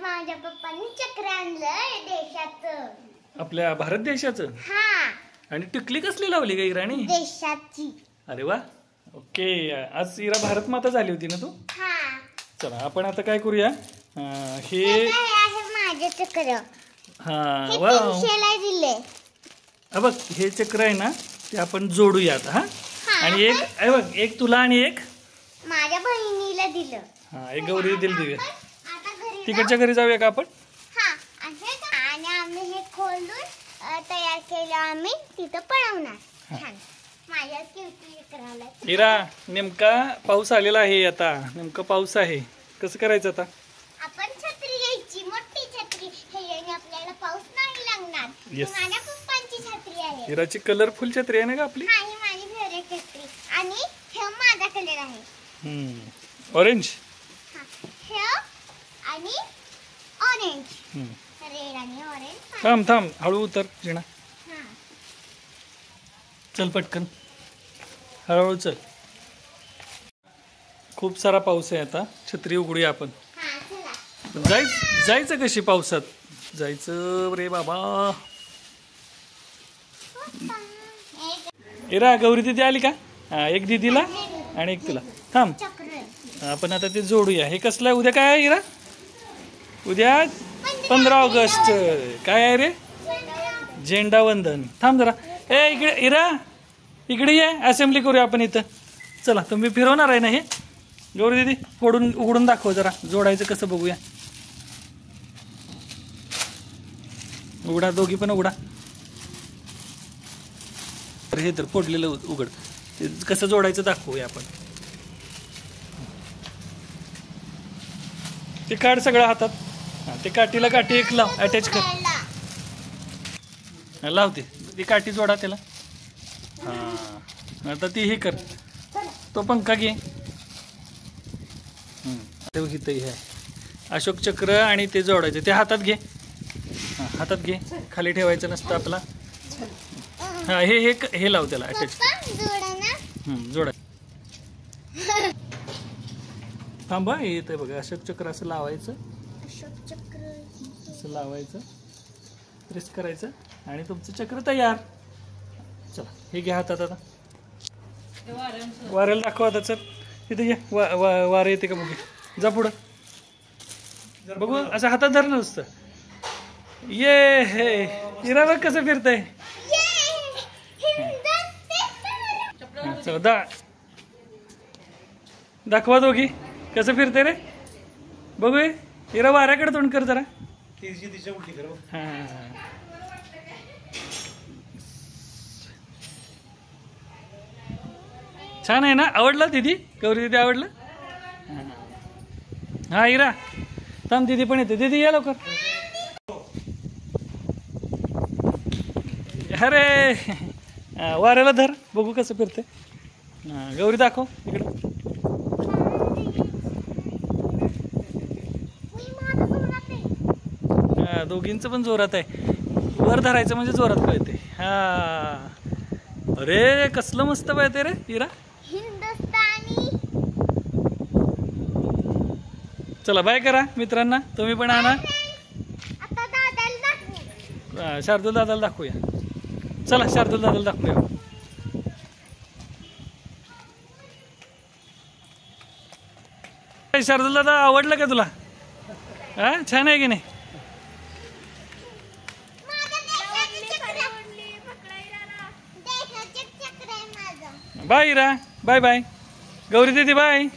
माझ्या पप्पांनी चक्र आणलंय देशाचं, आपल्या भारत देशाचं. हा. आणि टिकली कसली लावली ग इराणी? देशाची. अरे वा. ओके, आज इरा भारत माता झाली होती ना तू? हा. चला आपण आता काय करूया, हे आहे माझे चक्र. हा हे वा. 300 दिले. बघ हे चक्र आहे ना, ते आपण जोडूयात. हा. आणि एक आहे बघ, एक तुला आणि एक माझ्या बहिणीला दिलं. हा, एक गौरी दिल देऊया. आता घरी तिकडच्या घरी जाऊया का आपण? हा. आणि आम्ही हे खोलून तयार केलं, आम्ही तिथं पळवणार. छान. माझ्या चक्राला इरा, नेमका पाऊस आलेला आहे, आता नेमका पाऊस आहे, कसं करायचं आता? आपण छत्री घ्यायची, मोठी छत्री. हे आपल्याला पाऊस नाही लागणार. Yes. माझ्या पप्पांची छत्री आहे. इराची कलरफुल छत्री आहे ना का आपली? हा, ही माझी फेवरेट छत्री. आणि हे माझा कलर आहे. ऑरेंज. हा, हे आणि ऑरेंज. रेड आणि ऑरेंज. थांब थांब, हळू उतर जिणा. हा. चल पटकन, हळूहळू चल. खूप सारा पाऊस आहे, आता छत्री उघडूया आपण. हा, चला. जायचं कशी पावसात? जायचं रे बाबा. इरा, गौरी दिदी आली का? हा, एक दीदीला आणि एक तुला. थांब, चक्र. आपण आता ते जोडूया. हे कसलं आहे? उद्या काय आहे इरा? उद्या 15 ऑगस्ट. काय आहे रे? झेंडा वंदन. थांब जरा. ए इकडे इरा, इकडे ये, असेंब्ली करूया आपण इथं. चला, तुम्ही फिरवणार आहे ना हे? गौरी दीदी उघडून दाखव जरा, जोडायचं कसं बघूया. उघडा, दोघी पण उघडा. हे तर फोडलेलं उघड, ते कसं जोडायचं दाखवूया आपण. ते काढ सगळं हातात. हा, ते काठीला काठी एक लाव, अटॅच कर. लावते ती काठी, जोडा त्याला. हा, आता ती हे कर, तो पंखा घे. इथं हे अशोक चक्र आणि ते जोडायचे, ते हातात घे. हा, हातात घे, खाली ठेवायचं नसतं आपला. हा, हे लाव त्याला अटॅच. जोडा. थांबा, येत बघा, अशोक चक्र असं लावायचं, असं लावायचं, प्रेस करायचं आणि तुमचं चक्र तयार. चला, हे घ्या हातात. आता वाऱ्याला दाखवा आता. चल तिथे घे, वारं येते का बघू. जा पुढं बघू, असं हातात धर नुसतं. ये हे इरा बघ कसं फिरतंय. चला, दाखवा दोघी कसं फिरते रे. बघू इरा, वाऱ्याकडे तोंड कर जरा. हा, छान आहे ना? आवडलं दीदी? गौरी दीदी आवडलं? हा इरा, थांब, दीदी पण येते. दीदी या लवकर. अरे वाऱ्याला धर, बघू कसं फिरते. गौरी दाखव इकडं. हा, दोघींचं पण जोरात आहे. वर धरायचं म्हणजे जोरात पळते. हा, अरे कसलं मस्त पळते रे इरा. हिंदुस्तानी. चला, बाय करा मित्रांना. तुम्ही पण आणा. आता दादाला दाखवू. शार्दूल दादाला दाखवूया. चला, शार्दूल दादाला दाखवूया. शार्दूल दादा, आवडलं का तुला? हा, छान आहे की नाही? बाय इरा, बाय बाय. गौरी दीदी बाय.